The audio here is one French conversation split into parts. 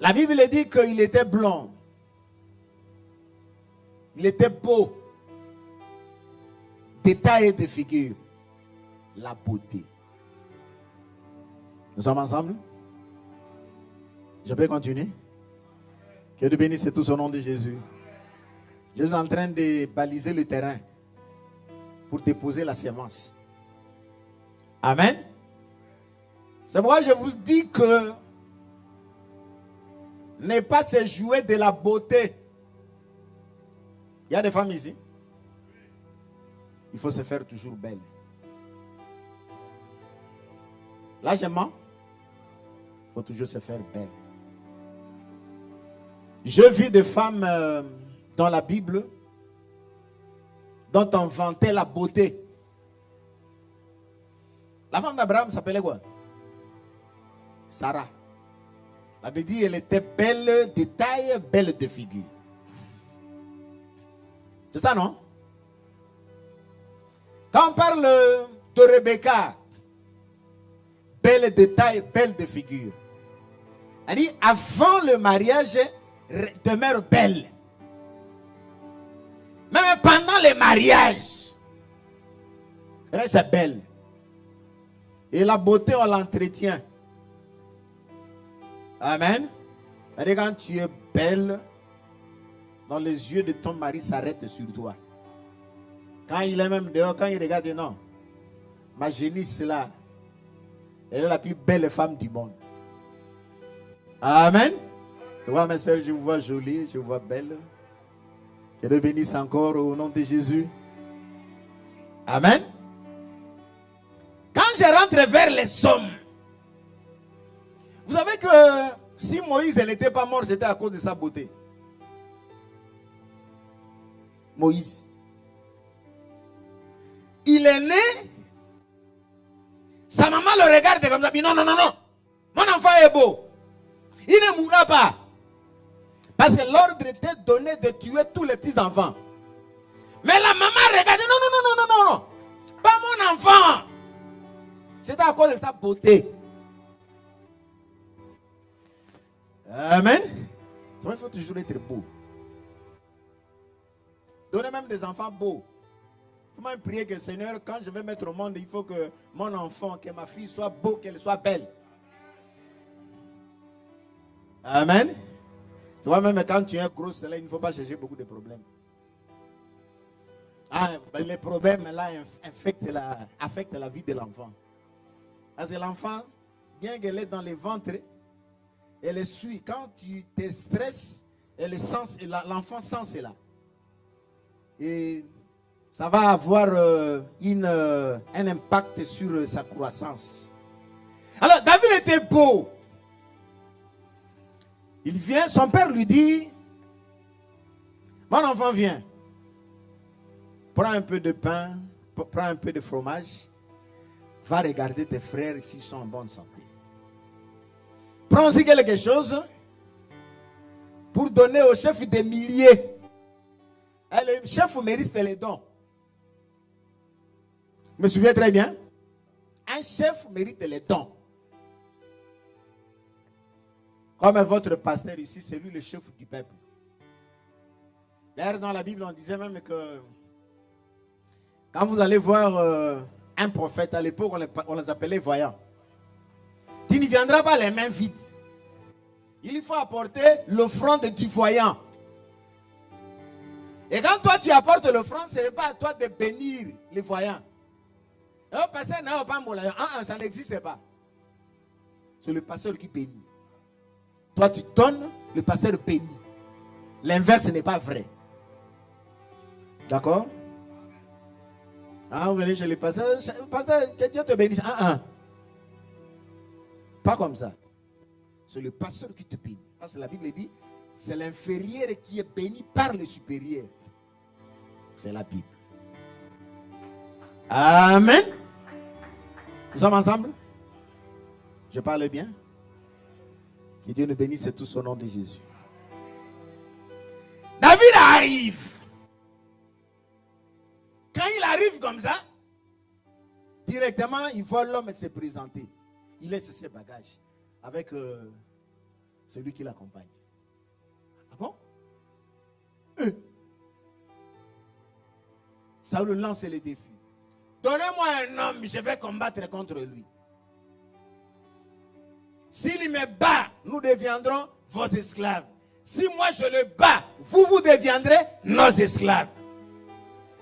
La Bible dit qu'il était blond. Il était beau. Détail et de figure. La beauté. Nous sommes ensemble? Je peux continuer? Que Dieu bénisse tout au nom de Jésus. Je suis en train de baliser le terrain pour déposer la semence. Amen. C'est pourquoi je vous dis que n'est pas se jouer de la beauté. Il y a des femmes ici. Il faut se faire toujours belle. Là, je mens. Il faut toujours se faire belle. Je vis des femmes dans la Bible dont on vantait la beauté. La femme d'Abraham s'appelait quoi? Sarah. La Bible dit qu'elle était belle de taille, belle de figure. C'est ça, non? Quand on parle de Rebecca, belle de taille, belle de figure. Elle dit, avant le mariage, demeure belle. Même pendant le mariage, reste belle. Et la beauté, on l'entretient. Amen. C'est-à-dire, quand tu es belle, dans les yeux de ton mari s'arrête sur toi. Quand il est même dehors, quand il regarde, non, ma génisse là, elle est la plus belle femme du monde. Amen. Je vois mes soeurs, je vous vois jolie, je vous vois belle. Que Dieu bénisse encore au nom de Jésus. Amen. Quand je rentre vers les hommes, vous savez que si Moïse n'était pas mort, c'était à cause de sa beauté. Moïse. Il est né. Sa maman le regarde comme ça. Non, non, non, non. Mon enfant est beau. Il ne mourra pas. Parce que l'ordre était donné de tuer tous les petits enfants. Mais la maman regardait. Non, non, non, non, non, non, non. Pas mon enfant. C'était à cause de sa beauté. Amen. Il faut toujours être beau. Donnez même des enfants beaux. Il faut même prier que Seigneur, quand je vais mettre au monde, il faut que mon enfant, que ma fille soit beau, qu'elle soit belle. Amen. Tu vois, même quand tu es gros, il ne faut pas chercher beaucoup de problèmes. Ah, les problèmes là affectent la vie de l'enfant. Parce que l'enfant, bien qu'elle est dans le ventre, elle suit. Quand tu te stresses, l'enfant sent cela. Et ça va avoir un impact sur sa croissance. Alors, David était beau. Il vient, son père lui dit, mon enfant vient, prends un peu de pain, prends un peu de fromage, va regarder tes frères s'ils sont en bonne santé. Prends aussi quelque chose pour donner au chef des milliers. Et le chef mérite les dons. Je me souviens très bien. Un chef mérite les dons. Comme votre pasteur ici, c'est lui le chef du peuple. D'ailleurs, dans la Bible, on disait même que quand vous allez voir un prophète, à l'époque, on les appelait voyants. Tu ne viendras pas les mains vides. Il faut apporter l'offrande du voyant. Et quand toi tu apportes l'offrande, ce n'est pas à toi de bénir les voyants. Ça n'existe pas. C'est le pasteur qui bénit. Toi tu donnes, le pasteur bénit. L'inverse n'est pas vrai. D'accord? Vous venez chez le pasteur, que Dieu te bénisse. Pas comme ça. C'est le pasteur qui te bénit. Parce que la Bible dit, c'est l'inférieur qui est béni par le supérieur. C'est la Bible. Amen. Nous sommes ensemble? Je parle bien? Que Dieu nous bénisse tous au nom de Jésus. David arrive. Quand il arrive comme ça, directement, il voit l'homme se présenter. Il laisse ses bagages avec celui qui l'accompagne. Ah bon? Saül lance les défis. Donnez-moi un homme, je vais combattre contre lui. S'il me bat, nous deviendrons vos esclaves. Si moi je le bats, vous deviendrez nos esclaves.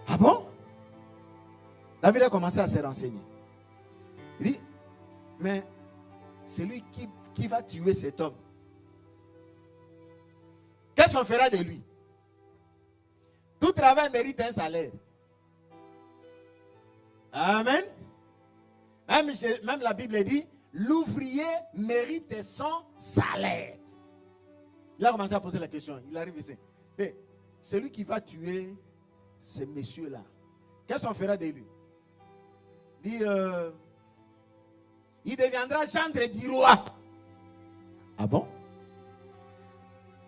Ah bon? David a commencé à se renseigner. Il dit, mais celui qui va tuer cet homme, qu'est-ce qu'on fera de lui? Tout travail mérite un salaire. Amen. Même la Bible dit, l'ouvrier mérite son salaire. Il a commencé à poser la question. Il arrive ici. Celui qui va tuer ces messieurs-là, qu'est-ce qu'on fera de lui? Il dit, il deviendra gendre du roi. Ah bon?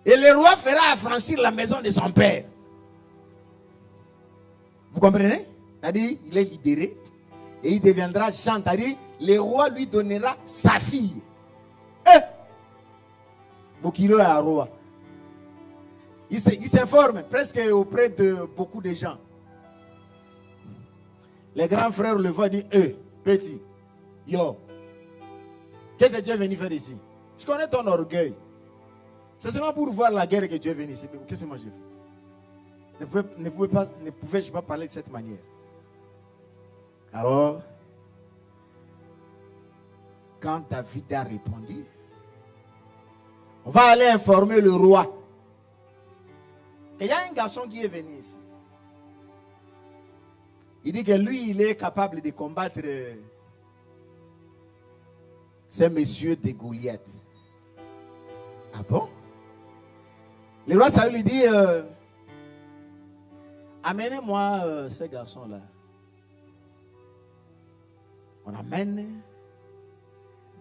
Et le roi fera affranchir la maison de son père. Vous comprenez? C'est-à-dire, il est libéré et il deviendra gendre. C'est-à-dire, le roi lui donnera sa fille. Bokilo est un roi. Il s'informe presque auprès de beaucoup de gens. Les grands frères le voient et disent, petit, yo, qu'est-ce que tu es venu faire ici? Je connais ton orgueil. C'est seulement pour voir la guerre que tu es venu ici. Qu'est-ce que moi j'ai fait? Ne pouvais-je pas parler de cette manière? Alors, quand David a répondu, on va aller informer le roi. Et il y a un garçon qui est venu ici. Il dit que lui, il est capable de combattre ces messieurs de Goliath. Ah bon? Le roi Saül lui dit, amenez-moi ces garçons-là. On amène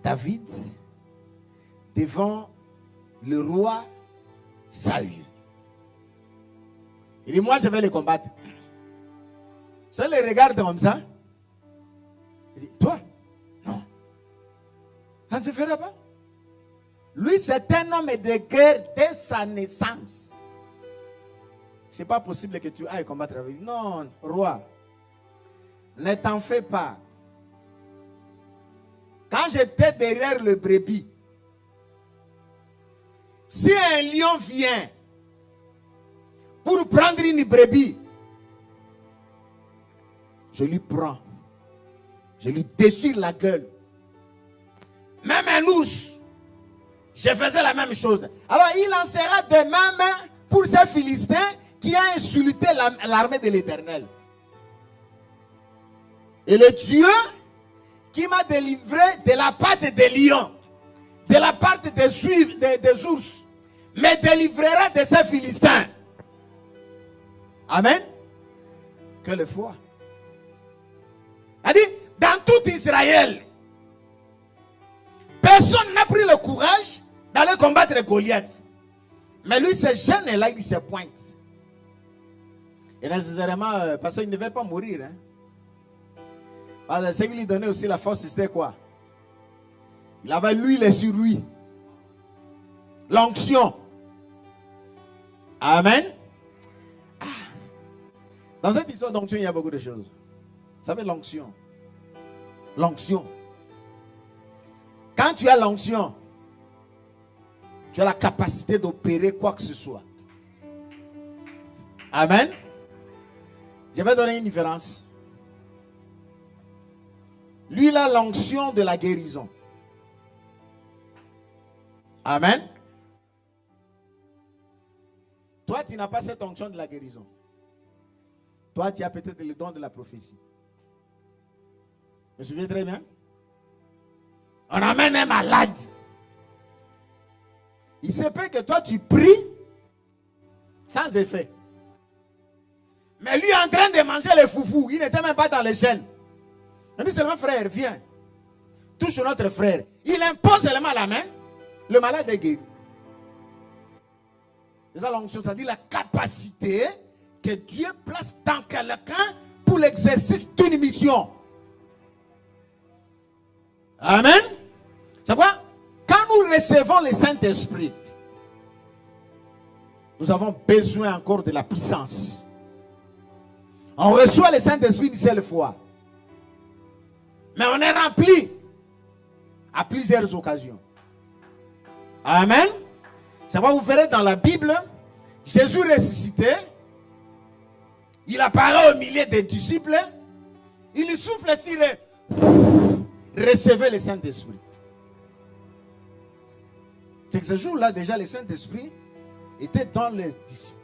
David devant le roi Saül. Il dit, moi je vais les combattre. Ça les regarde comme ça. Il dit, toi? Non. Ça ne se fera pas. Lui, c'est un homme de guerre dès sa naissance. C'est pas possible que tu ailles combattre avec lui. Non, roi. Ne t'en fais pas. Quand j'étais derrière le brebis, si un lion vient pour prendre une brebis, je lui prends. Je lui déchire la gueule. Même un ours, je faisais la même chose. Alors il en sera de même pour ces Philistins qui a insulté l'armée de l'Éternel. Et le Dieu qui m'a délivré de la patte des lions, de la patte des ours, me délivrera de ces Philistins. Amen. Quelle foi. C'est-à-dire, dans tout Israël, personne n'a pris le courage d'aller combattre Goliath. Mais lui, ce jeune-là, il se pointe. Et nécessairement, parce qu'il ne devait pas mourir. Hein. Parce que ce qui lui donnait aussi la force, c'était quoi? Il avait l'huile sur lui. L'onction. Amen. Dans cette histoire d'onction, il y a beaucoup de choses. Vous savez, l'onction. L'onction. Quand tu as l'onction, tu as la capacité d'opérer quoi que ce soit. Amen. Je vais donner une différence. Lui, il a l'onction de la guérison. Amen. Toi, tu n'as pas cette onction de la guérison. Toi, tu as peut-être le don de la prophétie. Je me souviens très bien. On amène un malade. Il se peut que toi, tu pries sans effet. Mais lui est en train de manger les foufous. Il n'était même pas dans les chaînes. On dit seulement, frère, viens. Touche notre frère. Il impose seulement la main. Le malade est guéri. C'est ça l'onction, c'est-à-dire la capacité que Dieu place dans quelqu'un pour l'exercice d'une mission. Amen. C'est pourquoi, quand nous recevons le Saint-Esprit, nous avons besoin encore de la puissance. On reçoit le Saint-Esprit une seule fois. Mais on est rempli à plusieurs occasions. Amen. Ça va vous verrez dans la Bible, Jésus ressuscité, il apparaît au milieu des disciples, il souffle sur eux, recevez le Saint-Esprit. Ce jour-là, déjà, le Saint-Esprit était dans les disciples.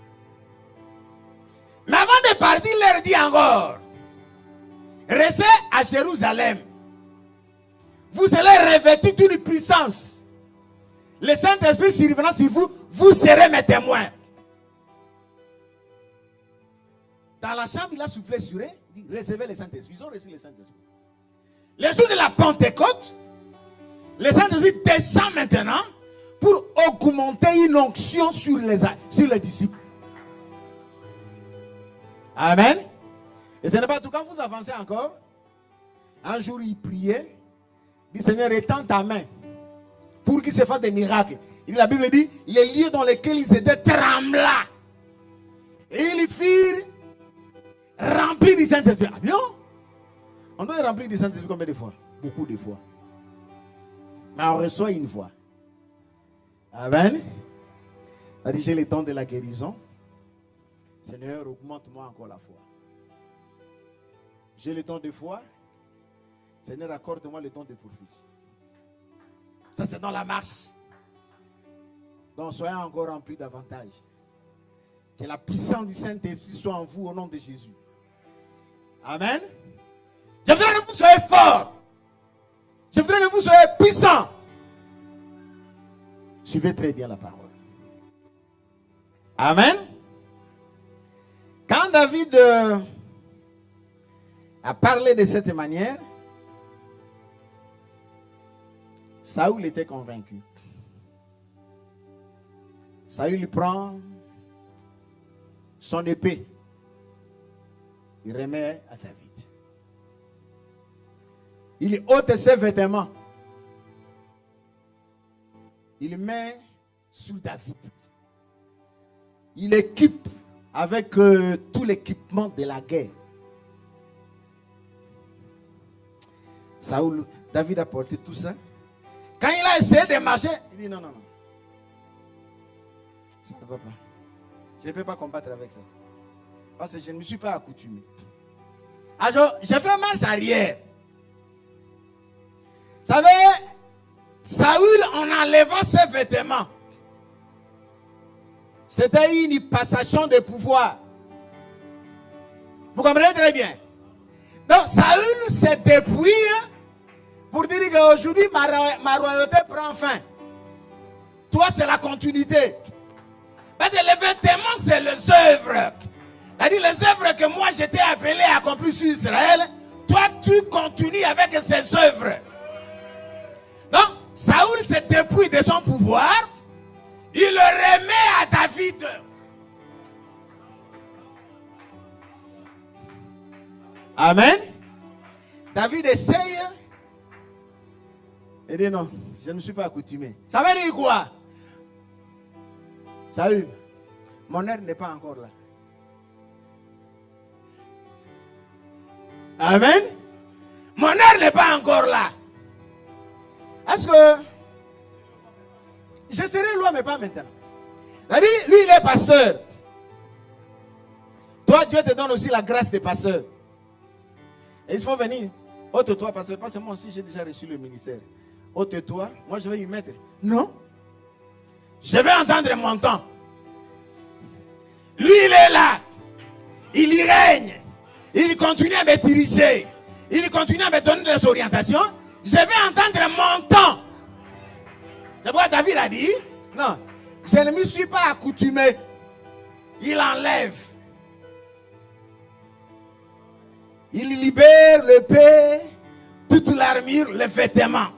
Mais avant de partir, il leur dit encore, restez à Jérusalem. Vous serez revêtus d'une puissance. Le Saint-Esprit survenant sur vous, vous serez mes témoins. Dans la chambre, il a soufflé sur eux, il dit, recevez le Saint-Esprit. Ils ont reçu le Saint-Esprit. Le jour de la Pentecôte, le Saint-Esprit descend maintenant pour augmenter une onction sur les disciples. Amen. Et ce n'est pas tout. Quand vous avancez encore, un jour il priait, il dit Seigneur, étends ta main pour qu'il se fasse des miracles. Et la Bible dit, les lieux dans lesquels ils étaient trembla. Et ils firent remplis du Saint-Esprit. Ah bien? On doit être rempli du Saint-Esprit combien de fois? Beaucoup de fois. Mais on reçoit une fois. Amen. Il a dit, j'ai le temps de la guérison. Seigneur, augmente-moi encore la foi. J'ai le temps de foi. Seigneur, accorde-moi le temps de prophétie. Ça, c'est dans la marche. Donc, soyez encore remplis davantage. Que la puissance du Saint-Esprit soit en vous au nom de Jésus. Amen. Je voudrais que vous soyez forts. Je voudrais que vous soyez puissants. Suivez très bien la parole. Amen. Quand David a parlé de cette manière, Saül était convaincu. Saül prend son épée. Il remet à David. Il ôte ses vêtements. Il met sur David. Il équipe avec tout l'équipement de la guerre. Saül, David a porté tout ça. Quand il a essayé de marcher, il dit non, non, non. Ça ne va pas. Je ne peux pas combattre avec ça. Parce que je ne me suis pas accoutumé. Alors, j'ai fait marche arrière. Vous savez, Saül, en enlevant ses vêtements, c'était une passation de pouvoir. Vous comprenez très bien. Donc, Saül s'est dépouillé pour dire qu'aujourd'hui, ma royauté prend fin. Toi, c'est la continuité. Parce que les vêtements, c'est les œuvres. C'est-à-dire les œuvres que moi, j'étais appelé à accomplir sur Israël. Toi, tu continues avec ces œuvres. Donc, Saül se dépouille de son pouvoir. Il le remet à David. Amen. David essaye. Il dit non, je ne me suis pas accoutumé. Ça veut dire quoi? Saül, mon heure n'est pas encore là. Amen. Mon heure n'est pas encore là. Est-ce que je serai loin, mais pas maintenant? C'est-à-dire, lui, il est pasteur. Toi, Dieu te donne aussi la grâce des pasteurs. Et il faut venir. Ôte-toi, pasteur, parce que moi aussi, j'ai déjà reçu le ministère. Ôte-toi, moi je vais y mettre. Non. Je vais entendre mon temps. Lui, il est là. Il y règne. Il continue à me diriger. Il continue à me donner des orientations. Je vais entendre mon temps. C'est pourquoi David a dit, non, je ne me suis pas accoutumé. Il enlève. Il libère l'épée, toute l'armure, les vêtements.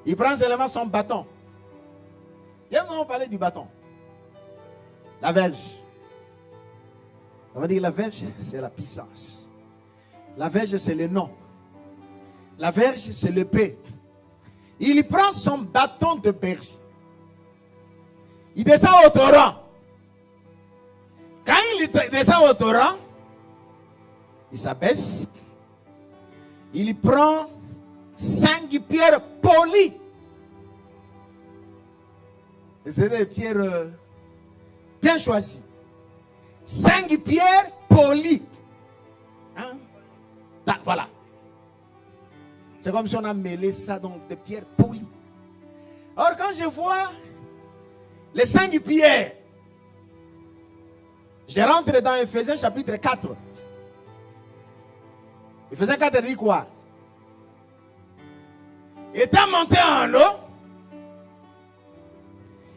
Il prend seulement son bâton. Hier, nous avons parlé du bâton. La verge. On va dire la verge, c'est la puissance. La verge, c'est le nom. La verge, c'est l'épée. Il prend son bâton de berger. Il descend au torrent. Quand il descend au torrent, il s'abaisse. Il prend 5 pierres polies. C'est des pierres bien choisies. 5 pierres polies. Hein? Voilà. C'est comme si on a mêlé ça, donc des pierres polies. Or, quand je vois les 5 pierres, je rentre dans Ephésiens chapitre 4. Ephésiens 4 dit quoi? Étant monté en haut,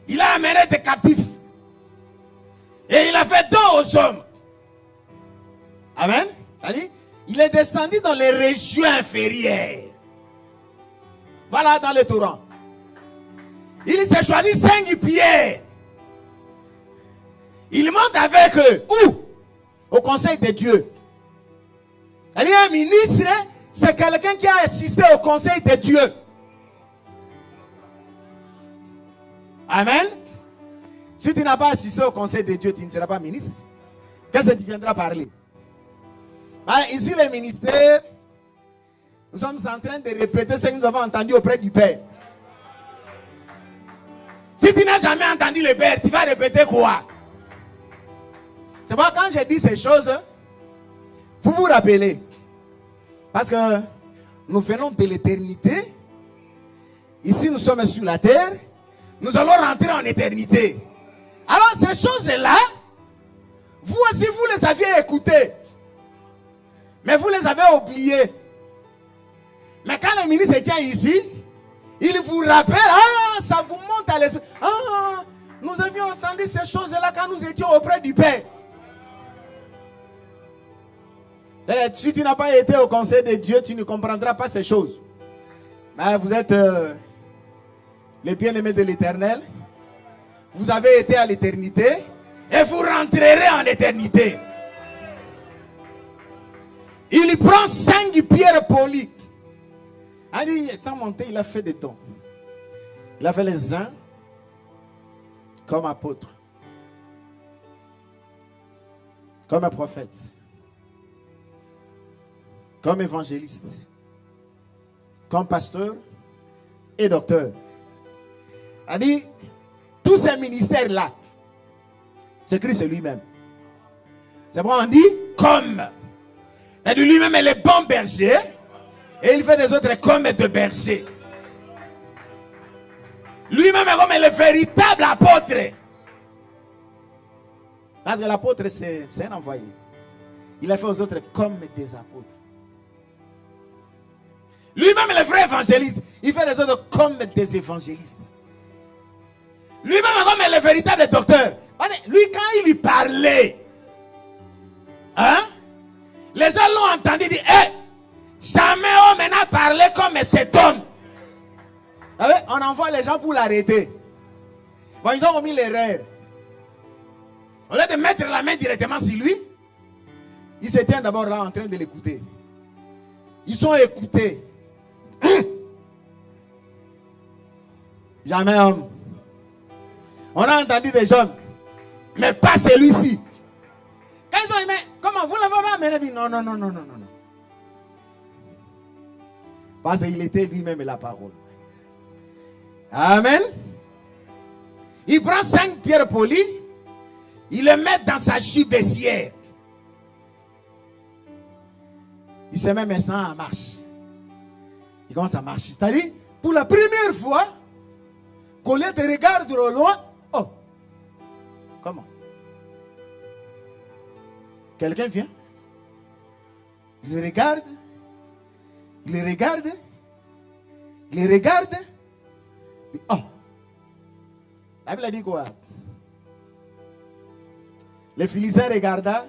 il a amené des captifs. Et il a fait don aux hommes. Amen. Il est descendu dans les régions inférieures. Voilà, dans le torrent. Il s'est choisi 5 pierres. Il monte avec eux. Où? Au conseil de Dieu. Un ministre, c'est quelqu'un qui a assisté au conseil de Dieu. Amen. Si tu n'as pas assisté au conseil de Dieu, tu ne seras pas ministre. Qu'est-ce que tu viendras parler? Ici, le ministère, nous sommes en train de répéter ce que nous avons entendu auprès du Père. Si tu n'as jamais entendu le Père, tu vas répéter quoi? C'est pourquoi quand j'ai dit ces choses, vous vous rappelez. Parce que nous venons de l'éternité. Ici, nous sommes sur la terre. Nous allons rentrer en éternité. Alors, ces choses-là, vous aussi, vous les aviez écoutées. Mais vous les avez oubliées. Mais quand le ministre tient ici, il vous rappelle, ça vous monte à l'esprit. Nous avions entendu ces choses-là quand nous étions auprès du Père. Si tu n'as pas été au conseil de Dieu, tu ne comprendras pas ces choses. Mais vous êtes les bien-aimés de l'Éternel. Vous avez été à l'éternité et vous rentrerez en éternité. Il prend 5 pierres polies. Étant monté, il a fait des dons. Il a fait les uns comme apôtres, comme un prophète, comme évangéliste, comme pasteur et docteur. Il dit, tous ces ministères-là, c'est Christ lui-même. C'est pourquoi on dit comme. Et lui-même est le bon berger. Et il fait des autres comme de berger. Lui-même est comme le véritable apôtre. Parce que l'apôtre, c'est un envoyé. Il a fait aux autres comme des apôtres. Lui-même est le vrai évangéliste. Il fait les autres comme des évangélistes. Lui-même est comme le véritable docteur. Lui, quand il parlait, les gens l'ont entendu dire, jamais homme n'a parlé comme cet homme. On envoie les gens pour l'arrêter. Bon, ils ont commis l'erreur. Au lieu de mettre la main directement sur lui, ils se tiennent d'abord là en train de l'écouter. Ils sont écoutés. Jamais homme. On a entendu des hommes, mais pas celui-ci. Quand ils ont dit, mais comment vous l'avez pas amené? Non. Parce qu'il était lui-même la parole. Amen. Il prend 5 pierres polies, il les met dans sa gibecière. Il se met maintenant en marche. Il commence à marcher. C'est-à-dire, pour la première fois, Goliath te regarde au loin. Oh, comment? Quelqu'un vient, il le regarde, oh, la Bible a dit quoi? Le Philistin regarda,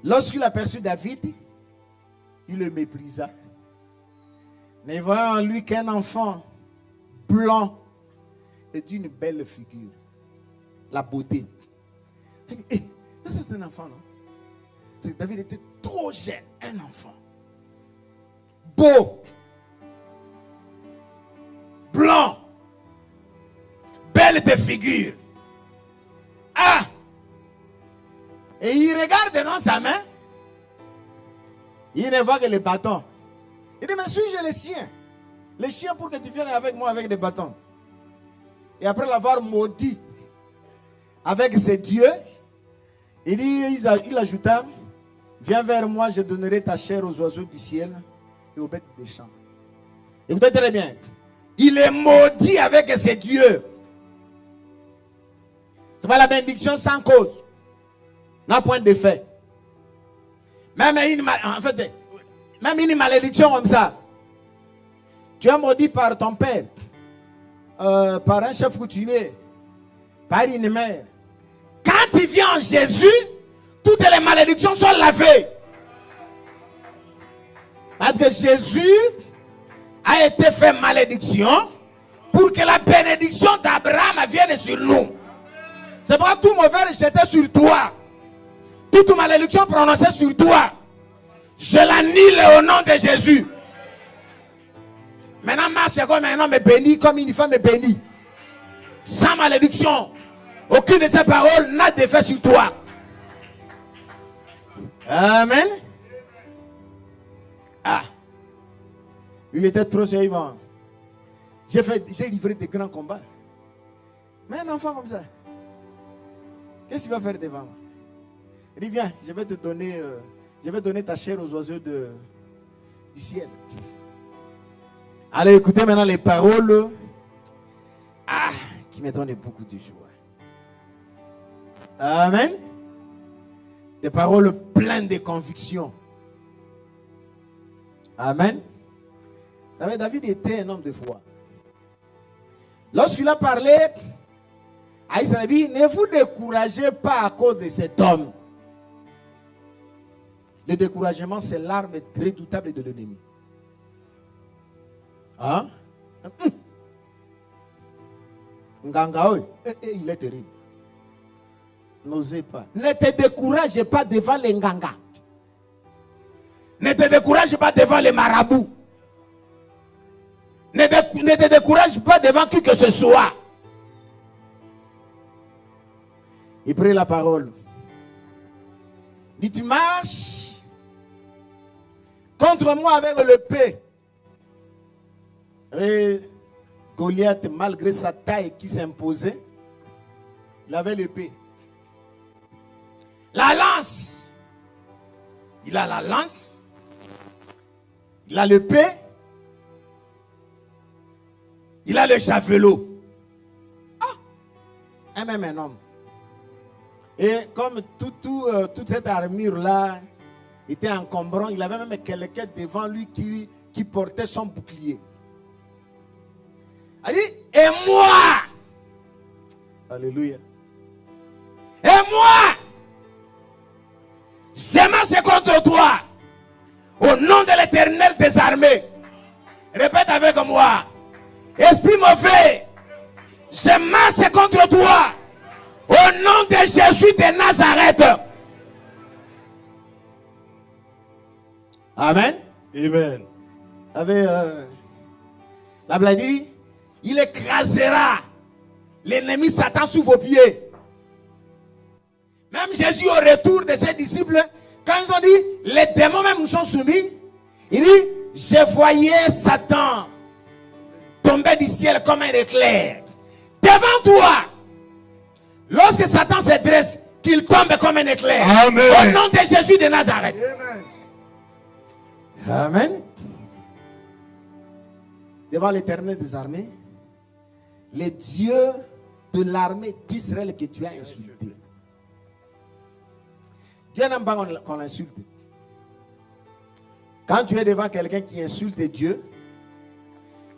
lorsqu'il aperçut David, il le méprisa, ne voyant en lui qu'un enfant blanc et d'une belle figure, la beauté. Il dit, c'est un enfant, non? C'est que David était trop jeune, un enfant. Beau. elle te figure. Ah! Et il regarde dans sa main. Il ne voit que les bâtons. Il dit, mais suis-je le sien? Les chiens pour que tu viennes avec moi avec des bâtons. Et après l'avoir maudit avec ses dieux, il ajouta, viens vers moi, je donnerai ta chair aux oiseaux du ciel et aux bêtes des champs. Écoutez très bien. Il est maudit avec ses dieux. C'est pas la bénédiction sans cause. Non, point de fait. Même une malédiction comme ça. Tu es maudit par ton père, par un chef coutumier, par une mère. Quand il vient en Jésus, toutes les malédictions sont lavées. Parce que Jésus a été fait malédiction pour que la bénédiction d'Abraham vienne sur nous. C'est pourquoi tout mauvais rejeté sur toi. Toute malédiction prononcée sur toi, je l'annule au nom de Jésus. Maintenant, marche comme un homme est béni, comme une femme est bénie. Sans malédiction. Aucune de ces paroles n'a d'effet sur toi. Amen. Ah. Il était trop sérieux. J'ai livré des grands combats. Mais un enfant comme ça, qu'est-ce qu'il va faire devant moi? Il dit, viens, je vais donner ta chair aux oiseaux du ciel. Allez, écoutez maintenant les paroles qui me donnent beaucoup de joie. Amen. Des paroles pleines de conviction. Amen. David était un homme de foi. Lorsqu'il a parlé à Israël, ne vous découragez pas à cause de cet homme. Le découragement, c'est l'arme redoutable de l'ennemi. Hein? Nganga, il est terrible. N'osez pas. Ne te décourage pas devant les nganga. Ne te décourage pas devant les marabouts. Ne te décourage pas devant qui que ce soit. Il prit la parole. Dit, tu marches contre moi avec l'épée. Et Goliath, malgré sa taille qui s'imposait, il avait l'épée. La lance. Il a la lance. Il a l'épée. Il a le javelot. Même un homme. Et comme toute cette armure-là était encombrant, il avait même quelqu'un devant lui qui portait son bouclier. Il dit, et moi, alléluia, et moi, je marche contre toi, au nom de l'Éternel des armées. Répète avec moi, esprit mauvais, je marche contre toi, au nom de Jésus de Nazareth. Amen. Amen. La Bible dit, il écrasera l'ennemi Satan sous vos pieds. Même Jésus au retour de ses disciples, quand ils ont dit, les démons même nous sont soumis, il dit, je voyais Satan tomber du ciel comme un éclair. Devant toi, lorsque Satan se dresse, qu'il tombe comme un éclair. Amen. Au nom de Jésus de Nazareth. Amen. Amen. Devant l'Éternel des armées, les dieux de l'armée d'Israël que tu as insulté. Dieu n'aime pas qu'on l'insulte. Quand tu es devant quelqu'un qui insulte Dieu,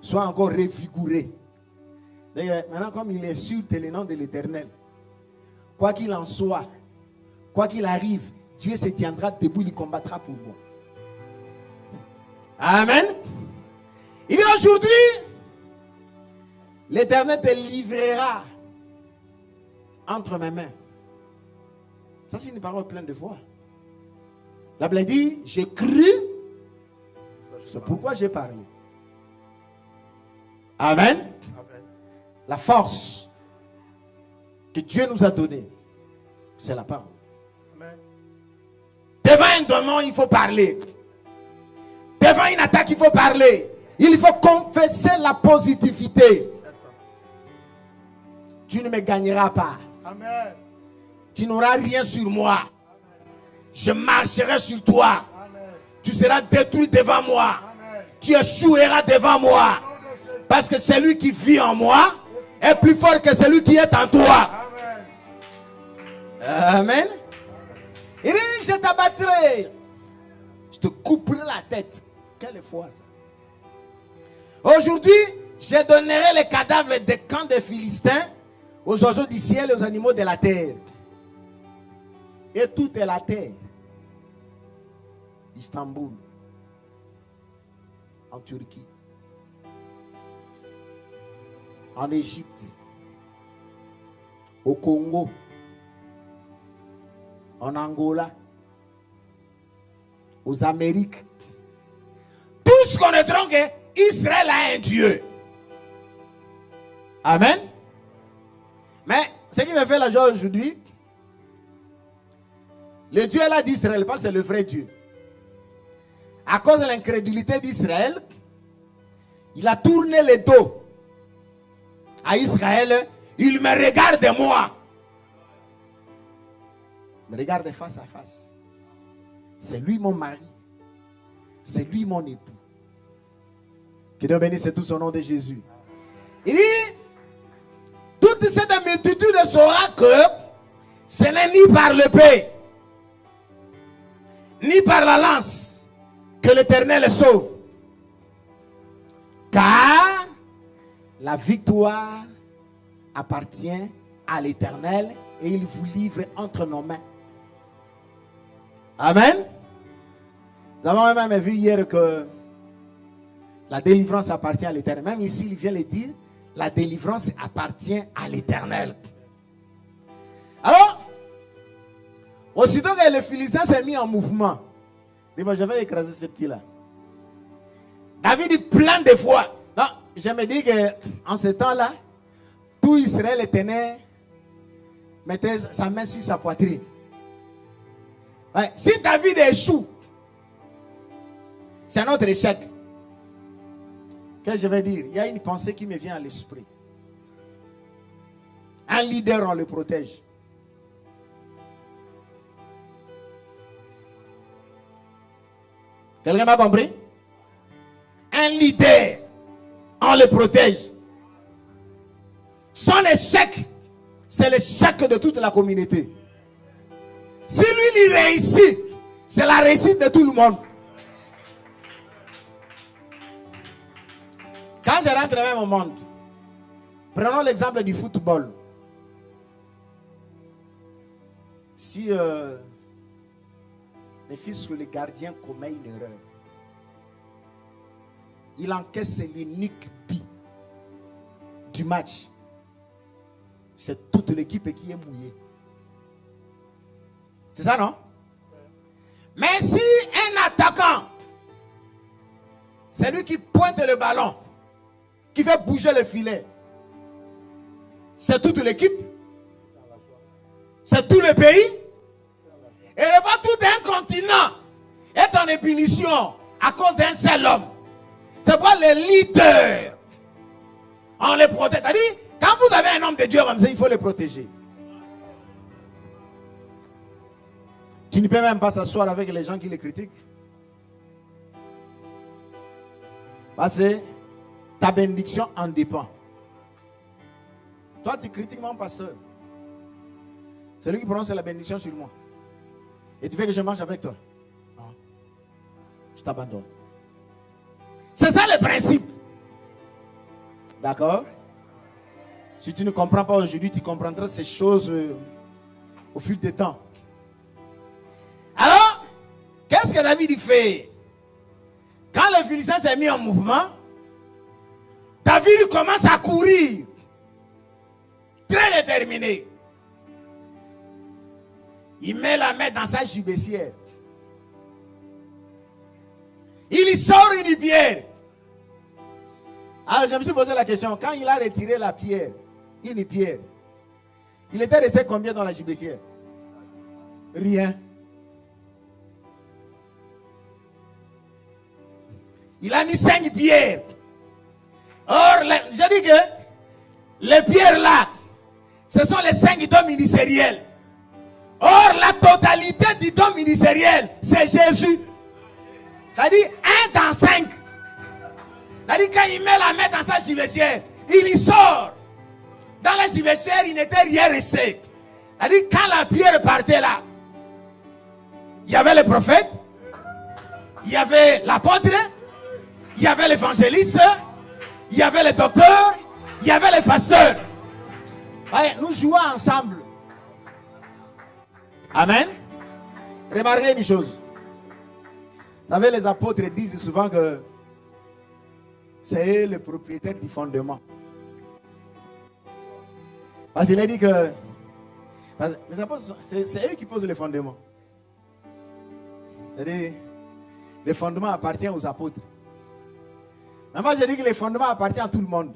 sois encore revigouré. D'ailleurs, maintenant, comme il insulte le nom de l'Éternel, quoi qu'il en soit, quoi qu'il arrive, Dieu se tiendra debout, il combattra pour moi. Amen. Il dit aujourd'hui, l'Éternel te livrera entre mes mains. Ça, c'est une parole pleine de foi. La Bible dit, j'ai cru, c'est pourquoi j'ai parlé. Amen. Amen. La force que Dieu nous a donné, c'est la parole. Amen. Devant un démon, il faut parler. Devant une attaque, il faut parler. Il faut confesser la positivité. Tu ne me gagneras pas. Amen. Tu n'auras rien sur moi. Je marcherai sur toi. Amen. Tu seras détruit devant moi. Amen. Tu échoueras devant moi. Parce que celui qui vit en moi est plus fort que celui qui est en toi. Amen. Amen. Il dit, je t'abattrai. Je te couperai la tête. Quelle foi ça. Aujourd'hui, je donnerai les cadavres des camps des Philistins aux oiseaux du ciel et aux animaux de la terre. Et tout est la terre. Istanbul, en Turquie, en Égypte, au Congo, en Angola, aux Amériques. Tous connaîtront qu'Israël a un Dieu. Amen. Mais ce qui me fait la joie aujourd'hui, le Dieu là d'Israël, parce que c'est le vrai Dieu. À cause de l'incrédulité d'Israël, il a tourné le dos à Israël. Il me regarde moi. Il me regarde face à face. C'est lui mon mari. C'est lui mon époux. Que Dieu bénisse tout son nom de Jésus. Il dit, toute cette multitude saura que ce n'est ni par l'épée, ni par la lance que l'Éternel sauve. Car la victoire appartient à l'Éternel et il vous livre entre nos mains. Amen. Nous avons même vu hier que la délivrance appartient à l'Éternel. Même ici, il vient le dire, la délivrance appartient à l'Éternel. Alors, aussitôt que le Philistin s'est mis en mouvement, il dit, bon, je vais écraser ce petit-là. David dit plein de fois. Non, je me dis qu'en ce temps-là, tout Israël mettait sa main sur sa poitrine. Ouais, si David échoue, c'est notre échec. Qu'est-ce que je vais dire? Il y a une pensée qui me vient à l'esprit. Un leader, on le protège. Quelqu'un m'a compris? Un leader, on le protège. Son échec, c'est l'échec de toute la communauté. Si lui, il réussit, c'est la réussite de tout le monde. Quand je rentre même au monde, prenons l'exemple du football. Si le fils ou le gardien commet une erreur, il encaisse l'unique but du match. C'est toute l'équipe qui est mouillée. C'est ça, non? Mais si un attaquant, c'est lui qui pointe le ballon, qui fait bouger le filet, c'est toute l'équipe, c'est tout le pays, et il va tout un continent est en ébullition à cause d'un seul homme. C'est pourquoi les leaders, on les protège. C'est-à-dire, quand vous avez un homme de Dieu comme ça, il faut le protéger. Tu ne peux même pas s'asseoir avec les gens qui les critiquent. Parce que ta bénédiction en dépend. Toi, tu critiques mon pasteur. C'est lui qui prononce la bénédiction sur moi. Et tu veux que je mange avec toi? Non. Je t'abandonne. C'est ça le principe. D'accord? Si tu ne comprends pas aujourd'hui, tu comprendras ces choses au fil du temps. Alors, qu'est-ce que David fait? Quand le Philistin s'est mis en mouvement, David commence à courir. Très déterminé. Il met la main dans sa gibecière. Il sort une pierre. Alors je me suis posé la question, quand il a retiré la pierre, une pierre, Il était resté combien dans la gibecière? Rien. Il a mis 5 pierres. Or, j'ai dit que les pierres là, ce sont les 5 dons ministériels. Or, la totalité du don ministériel, c'est Jésus. C'est-à-dire 1 dans 5. C'est-à-dire quand il met la main dans sa gibecière, il y sort. Dans la gibecière, il n'était rien resté. C'est-à-dire quand la pierre partait là, il y avait le prophète, il y avait l'apôtre, il y avait l'évangéliste, il y avait le docteur, il y avait le pasteur. Ouais, nous jouons ensemble. Amen. Remarquez une chose. Vous savez, les apôtres disent souvent que c'est eux le propriétaire du fondement. Parce qu'il a dit que les apôtres, c'est eux qui posent le fondement. C'est-à-dire, le fondement appartient aux apôtres. Mais moi, je dis que le fondement appartient à tout le monde.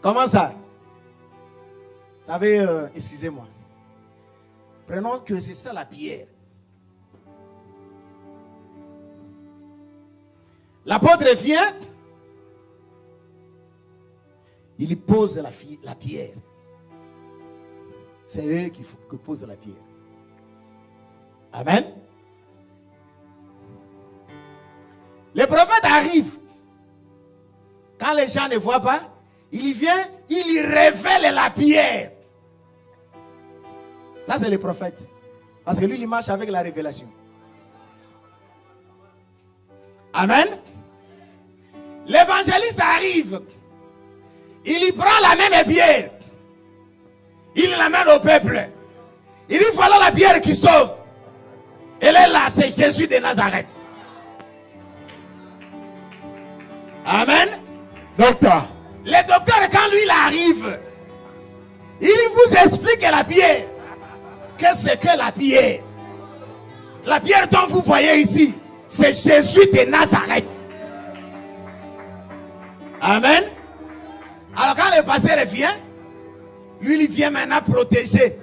Comment ça? Vous savez, excusez-moi. Prenons que c'est ça la pierre. L'apôtre vient, il y pose la pierre. C'est eux qui posent la pierre. Amen. Le prophète arrive. Quand les gens ne voient pas, il vient, il y révèle la pierre. Ça, c'est le prophète. Parce que lui, il marche avec la révélation. Amen. L'évangéliste arrive. Il y prend la même pierre. Il l'amène au peuple. Il dit, voilà la pierre qui sauve. Elle est là, c'est Jésus de Nazareth. Amen. Docteur. Le docteur, quand lui, il arrive, il vous explique la pierre. Qu'est-ce que la pierre? La pierre dont vous voyez ici, c'est Jésus de Nazareth. Amen. Alors quand le pasteur vient, lui, il vient maintenant protéger.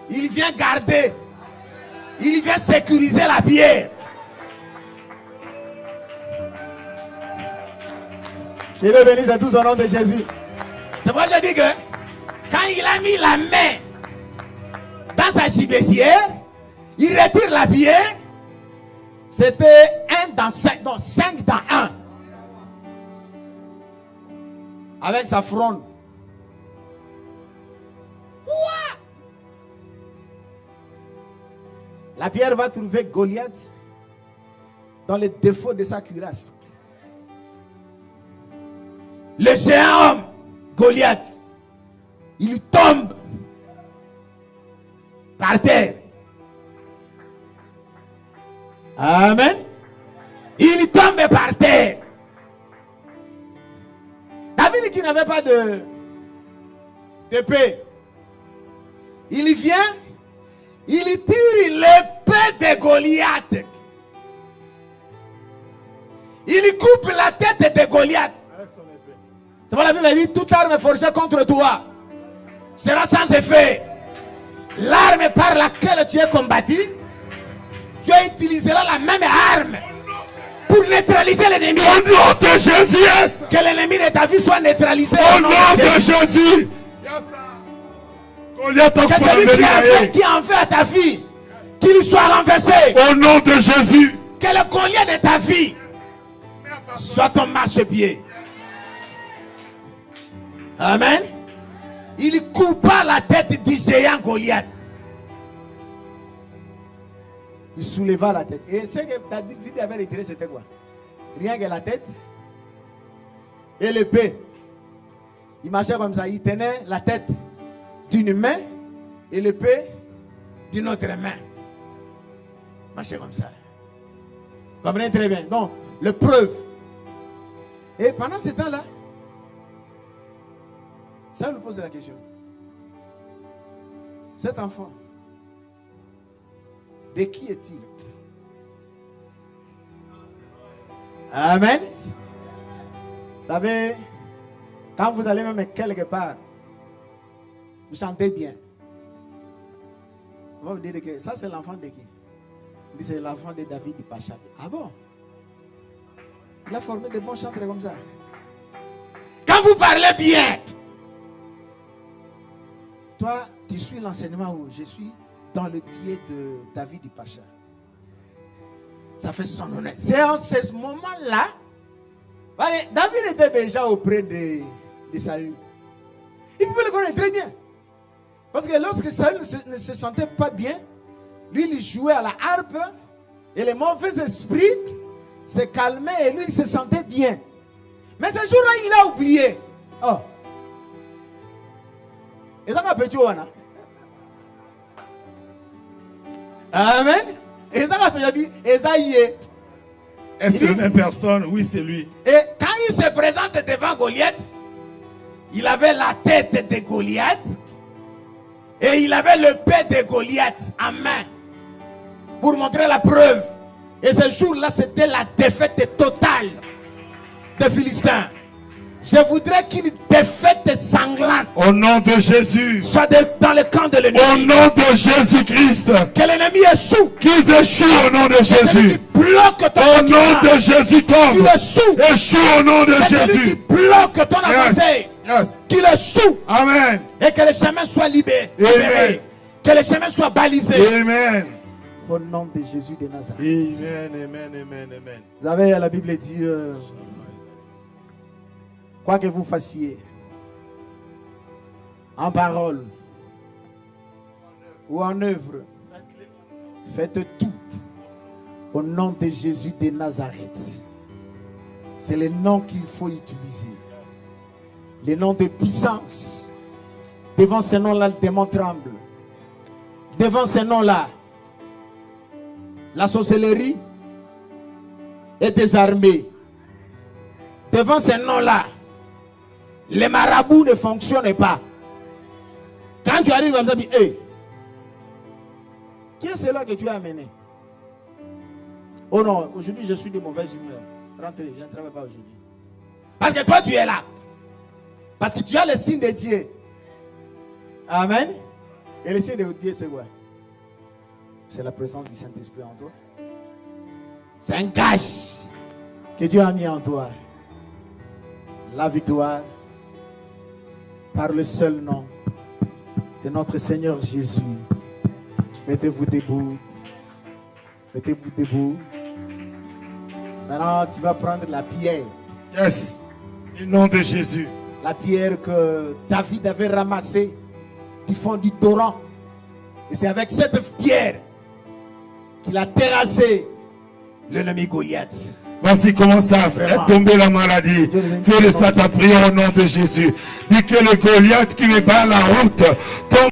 Il vient garder. Il vient sécuriser la pierre. Qu'il est béni à tous au nom de Jésus. C'est pourquoi je dis que quand il a mis la main dans sa gibecière, il retire la pierre. C'était 1 dans 5, donc 5 dans 1. Avec sa fronde. Ouah! La pierre va trouver Goliath dans les défauts de sa cuirasse. Le géant homme, Goliath, il tombe par terre. Amen. Il tombe par terre. David qui n'avait pas d'épée, il vient, il tire l'épée de Goliath. Il coupe la tête de Goliath. C'est pourquoi la Bible dit, toute arme forgée contre toi sera sans effet. L'arme par laquelle tu es combattu, tu utiliseras la même arme pour neutraliser l'ennemi. Au nom de Jésus. Que l'ennemi de ta vie soit neutralisé. Au nom de Jésus. Que celui qui en fait à ta vie, qu'il soit renversé. Au nom de Jésus. Que le collier de ta vie soit ton marchepied. Amen. Il coupa la tête du géant Goliath. Il souleva la tête. Et ce que David avait retiré, c'était quoi? Rien que la tête et l'épée. Il marchait comme ça. Il tenait la tête d'une main et l'épée d'une autre main. Il marchait comme ça. Vous comprenez très bien. Donc, le preuve. Et pendant ce temps-là, ça nous pose la question. Cet enfant, de qui est-il? Amen. Vous savez, quand vous allez même quelque part, Vous sentez bien. On va vous dire que ça c'est l'enfant de qui? Il dit c'est l'enfant de David du Pacha. Ah bon? Il a formé des bons chantres comme ça. Quand vous parlez bien, toi tu suis l'enseignement où je suis dans le pied de David du Pacha. Ça fait son honneur. C'est en ce moment-là, David était déjà auprès de Saül. Il pouvait le connaître très bien. Parce que lorsque Saül ne se sentait pas bien, lui il jouait à la harpe et les mauvais esprits se calmaient et lui il se sentait bien. Mais ce jour-là il a oublié. Oh. Et ça m'a petit ouana. Amen. Et ça m'a petit Esaïe. Est-ce la même personne? Oui, c'est lui. Et quand il se présente devant Goliath, il avait la tête de Goliath et il avait le paix de Goliath en main pour montrer la preuve. Et ce jour-là, c'était la défaite totale des Philistins. Je voudrais qu'une défaite sanglante Au nom de Jésus. soit dans le camp de Au l'ennemi. nom de Jésus-Christ. Que l'ennemi échoue. Qu'ils échouent au nom de Celui qui Jésus. bloque ton Au nom de Jésus, qu'il tombe. échoue. Échoue au nom de Celui qui Jésus. bloque ton avancée. Yes. Qu'il échoue. Amen. Et que le chemin soit libéré. Amen. Que le chemin soit balisé. Amen. Au nom de Jésus de Nazareth. Amen, amen, amen, amen. Vous savez, la Bible dit, quoi que vous fassiez, en parole ou en œuvre, faites tout au nom de Jésus de Nazareth. C'est le nom qu'il faut utiliser. Le nom de puissance. Devant ce nom-là, le démon tremble. Devant ce nom-là, la sorcellerie est désarmée. Devant ce nom-là, les marabouts ne fonctionnent pas. Quand tu arrives comme ça, tu dis, hey, qui est celui que tu as amené? Oh non, aujourd'hui je suis de mauvaise humeur. Rentrez, je ne travaille pas aujourd'hui. Parce que toi tu es là. Parce que tu as le signe de Dieu. Amen. Et le signe de Dieu c'est quoi? C'est la présence du Saint-Esprit en toi. C'est un gage que Dieu a mis en toi. La victoire par le seul nom de notre Seigneur Jésus. Mettez-vous debout. Mettez-vous debout. Maintenant, tu vas prendre la pierre. Yes. Au nom de Jésus. La pierre que David avait ramassée du fond du torrent. Et c'est avec cette pierre qu'il a terrassé l'ennemi Goliath. Voici comment ça fait tomber la maladie. Fais de ça ta prière au nom de Jésus. Dis que le Goliath qui me bat la route tombe.